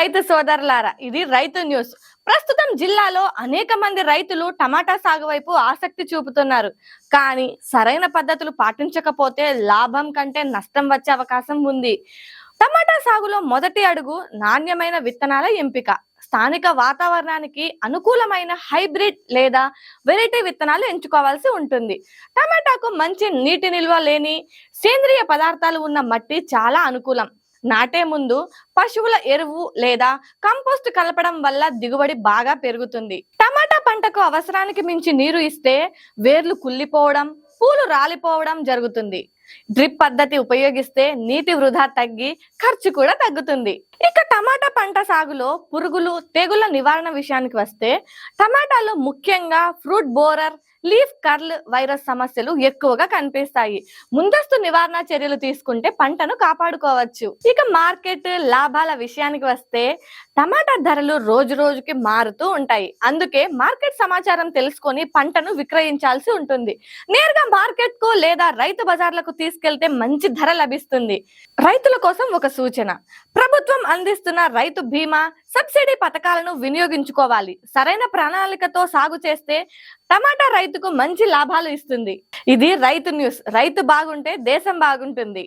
రైతు సోదరులారా, ఇది రైతు న్యూస్. ప్రస్తుతం జిల్లాలో అనేక మంది రైతులు టమాటా సాగు వైపు ఆసక్తి చూపుతున్నారు. కానీ సరైన పద్ధతులు పాటించకపోతే లాభం కంటే నష్టం వచ్చే అవకాశం ఉంది. టమాటా సాగులో మొదటి అడుగు నాణ్యమైన విత్తనాల ఎంపిక. స్థానిక వాతావరణానికి అనుకూలమైన హైబ్రిడ్ లేదా వెరైటీ విత్తనాలు ఎంచుకోవాల్సి ఉంటుంది. టమాటాకు మంచి నీటి నిల్వ లేని సేంద్రియ పదార్థాలు ఉన్న మట్టి చాలా అనుకూలం. నాటే ముందు పశువుల ఎరువు లేదా కంపోస్ట్ కలపడం వల్ల దిగుబడి బాగా పెరుగుతుంది. టమాటా పంటకు అవసరానికి మించి నీరు ఇస్తే వేర్లు కుళ్ళిపోవడం, పూలు రాలిపోవడం జరుగుతుంది. డ్రిప్ పద్ధతి ఉపయోగిస్తే నీటి వృధా తగ్గి ఖర్చు కూడా తగ్గుతుంది. ఇక టమాటా పంట సాగులో పురుగులు, తెగుళ్ల నివారణ విషయానికి వస్తే టమాటాలో ముఖ్యంగా fruit borer, leaf curl virus సమస్యలు ఎక్కువగా కనిపిస్తాయి. ముందస్తు నివారణ చర్యలు తీసుకుంటే పంటను కాపాడుకోవచ్చు. ఇక మార్కెట్ లాభాల విషయానికి వస్తే టమాటా ధరలు రోజు రోజుకి మారుతూ ఉంటాయి. అందుకే మార్కెట్ సమాచారం తెలుసుకొని పంటను విక్రయించాల్సి ఉంటుంది. నేరుగా మార్కెట్ కు లేదా రైతు బజార్లకు తీసుకెళ్తే మంచి ధర లభిస్తుంది. రైతుల కోసం ఒక సూచన: ప్రభుత్వం అందిస్తున్న రైతు బీమా, సబ్సిడీ పథకాలను వినియోగించుకోవాలి. సరైన ప్రణాళికతో సాగు చేస్తే టమాటా రైతుకు మంచి లాభాలు ఇస్తుంది. ఇది రైతు న్యూస్. రైతు బాగుంటే దేశం బాగుంటుంది.